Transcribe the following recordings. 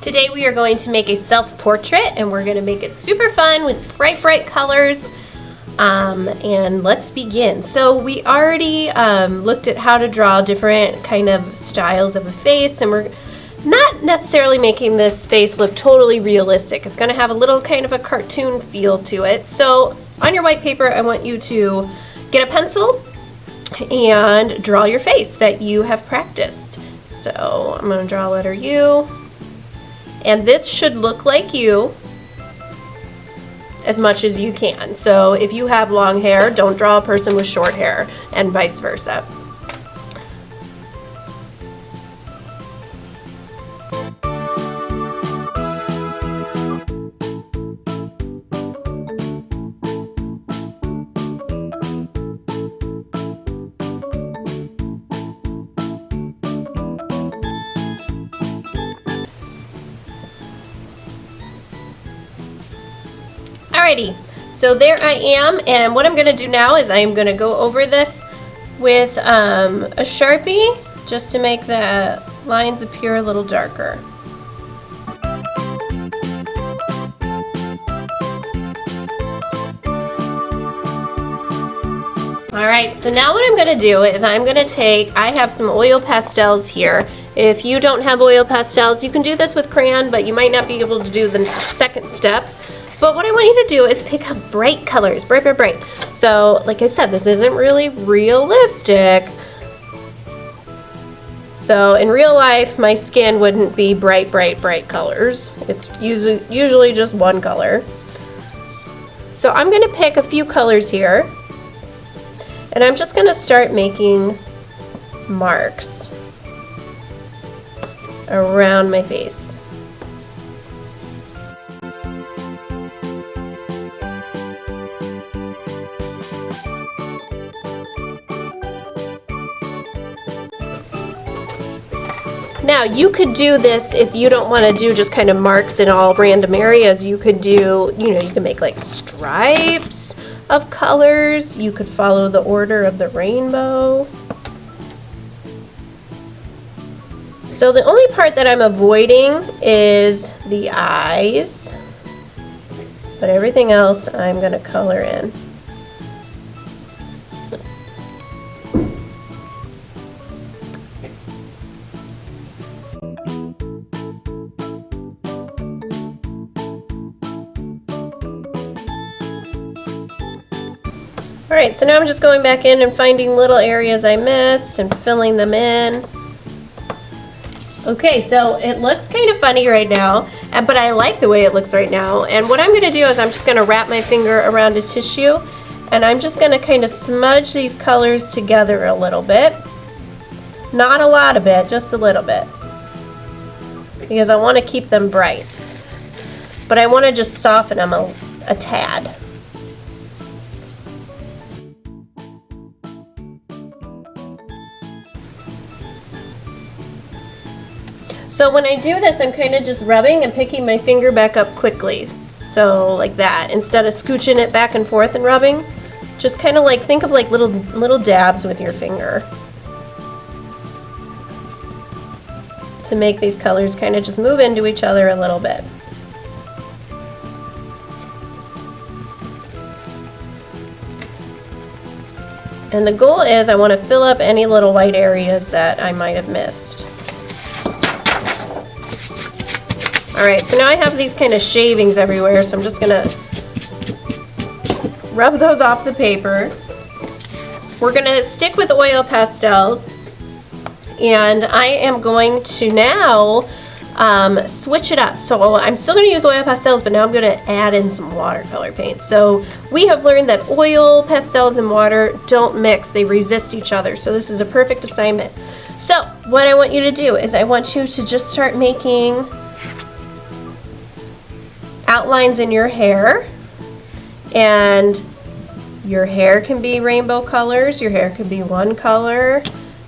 Today we are going to make a self-portrait, and we're going to make it super fun with bright colors. And let's begin. So we already looked at how to draw different kind of styles of a face, and we're not necessarily making this face look totally realistic. It's going to have a little kind of a cartoon feel to it. So on your white paper, I want you to get a pencil and draw your face that you have practiced. So I'm going to draw a letter U. And this should look like you as much as you can. So if you have long hair, don't draw a person with short hair, and vice versa. Alrighty, so there I am, and what I'm going to do now is I'm going to go over this with a Sharpie just to make the lines appear a little darker. Alright, so now what I'm going to do is I'm going to take, I have some oil pastels here. If you don't have oil pastels, you can do this with crayon, but you might not be able to do the second step. But what I want you to do is pick up bright colors, bright. So, like I said, this isn't really realistic. So, in real life, my skin wouldn't be bright colors. It's usually just one color. So, I'm going to pick a few colors here. And I'm just going to start making marks around my face. Now, you could do this if you don't want to do just kind of marks in all random areas. You could do, you can make like stripes of colors. You could follow the order of the rainbow. So the only part that I'm avoiding is the eyes, but everything else I'm going to color in. Alright, so now I'm just going back in and finding little areas I missed and filling them in. Okay, so it looks kind of funny right now, but I like the way it looks right now. And what I'm going to do is I'm just going to wrap my finger around a tissue, and I'm just going to kind of smudge these colors together a little bit. Not a lot of it, just a little bit. Because I want to keep them bright. But I want to just soften them a tad. So when I do this, I'm kind of just rubbing and picking my finger back up quickly. So like that. Instead of scooching it back and forth and rubbing, just kind of like, think of like little dabs with your finger. To make these colors kind of just move into each other a little bit. And the goal is I want to fill up any little white areas that I might have missed. Alright, so now I have these kind of shavings everywhere, so I'm just going to rub those off the paper. We're going to stick with oil pastels, and I am going to now switch it up. So I'm still going to use oil pastels, but now I'm going to add in some watercolor paint. So we have learned that oil pastels and water don't mix, they resist each other, so this is a perfect assignment. So what I want you to do is I want you to just start making outlines in your hair, and your hair can be rainbow colors, your hair could be one color.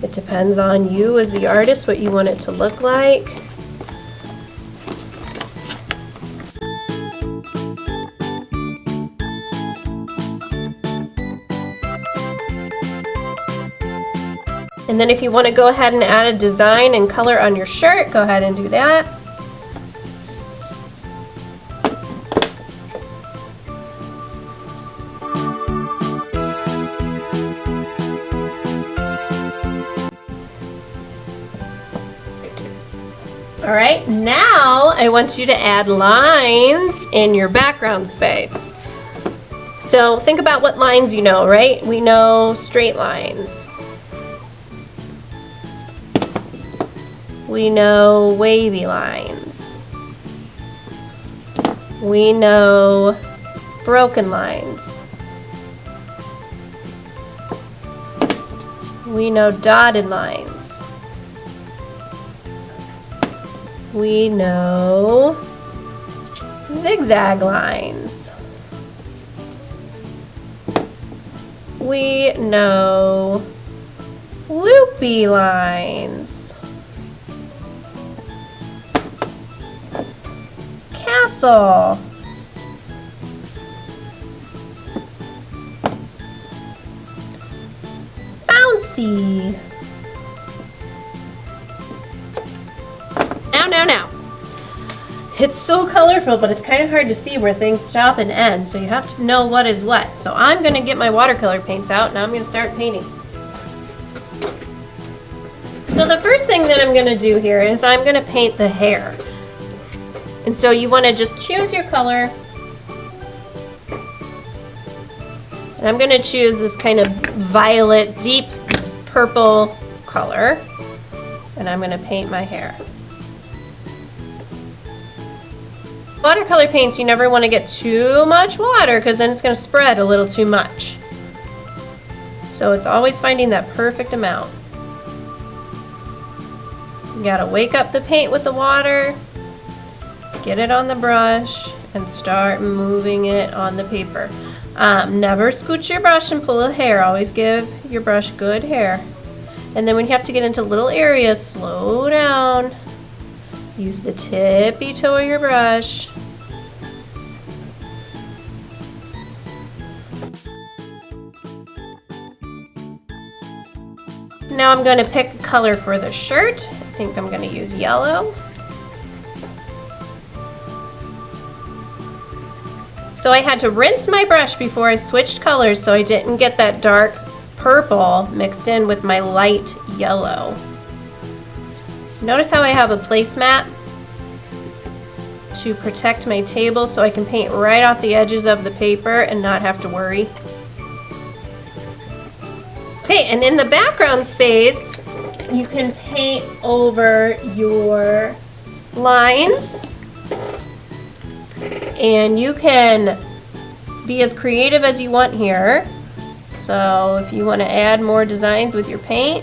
It depends on you as the artist what you want it to look like. And then if you want to go ahead and add a design and color on your shirt, go ahead and do that. All right, now I want you to add lines in your background space. So think about what lines you know, right? We know straight lines. We know wavy lines. We know broken lines. We know dotted lines. We know zigzag lines. We know loopy lines. Castle. Bouncy. Now. It's so colorful, but it's kind of hard to see where things stop and end, so you have to know what is what. So I'm going to get my watercolor paints out, and I'm going to start painting. So the first thing that I'm going to do here is I'm going to paint the hair. And so you want to just choose your color. And I'm going to choose this kind of violet, deep purple color. And I'm going to paint my hair. Watercolor paints, you never want to get too much water because then it's going to spread a little too much. So it's always finding that perfect amount. You got to wake up the paint with the water, get it on the brush, and start moving it on the paper. Never scooch your brush and pull a hair. Always give your brush good hair. And then when you have to get into little areas, slow down. Use the tippy toe of your brush. Now I'm going to pick a color for the shirt. I think I'm going to use yellow. So I had to rinse my brush before I switched colors so I didn't get that dark purple mixed in with my light yellow. Notice how I have a placemat to protect my table so I can paint right off the edges of the paper and not have to worry. Okay, and in the background space, you can paint over your lines, and you can be as creative as you want here. So if you want to add more designs with your paint,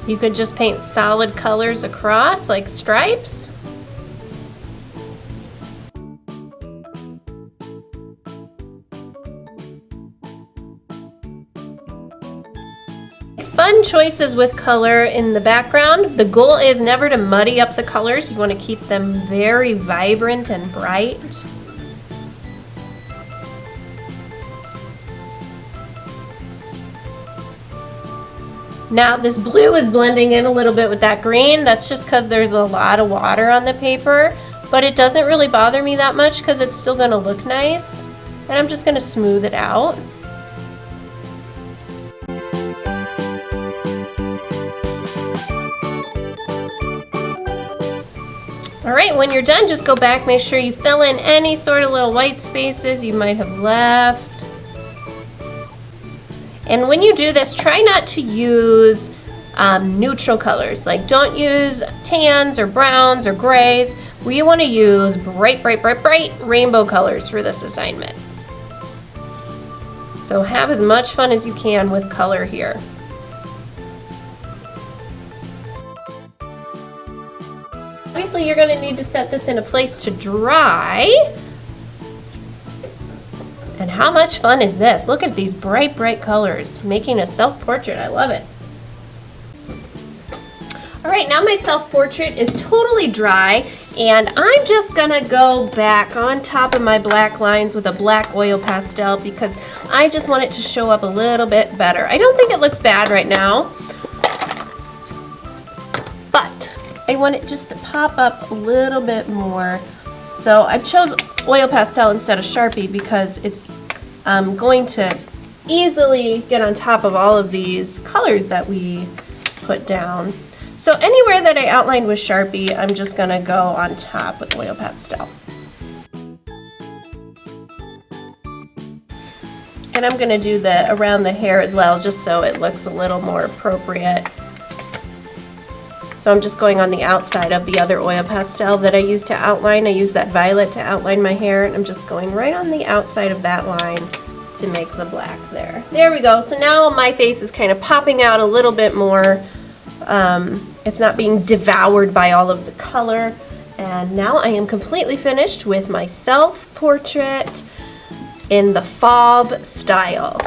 you could just paint solid colors across, like stripes. Fun choices with color in the background. The goal is never to muddy up the colors. You want to keep them very vibrant and bright. Now this blue is blending in a little bit with that green. That's just because there's a lot of water on the paper, but it doesn't really bother me that much because it's still going to look nice. And I'm just going to smooth it out. Alright, when you're done, just go back, make sure you fill in any sort of little white spaces you might have left. And when you do this, try not to use neutral colors. Like, don't use tans or browns or grays. We want to use bright rainbow colors for this assignment. So have as much fun as you can with color here. Obviously, you're going to need to set this in a place to dry. And how much fun is this? Look at these bright colors, making a self-portrait. I love it. All right, now my self-portrait is totally dry, and I'm just gonna go back on top of my black lines with a black oil pastel because I just want it to show up a little bit better. I don't think it looks bad right now, but I want it just to pop up a little bit more. So I chose oil pastel instead of Sharpie because it's I'm going to easily get on top of all of these colors that we put down. So anywhere that I outlined with Sharpie, I'm just going to go on top with oil pastel. And I'm going to do the around the hair as well, just so it looks a little more appropriate. So I'm just going on the outside of the other oil pastel that I used to outline. I used that violet to outline my hair, and I'm just going right on the outside of that line to make the black there. There we go. So now my face is kind of popping out a little bit more. It's not being devoured by all of the color. And now I am completely finished with my self-portrait in the Fauve style.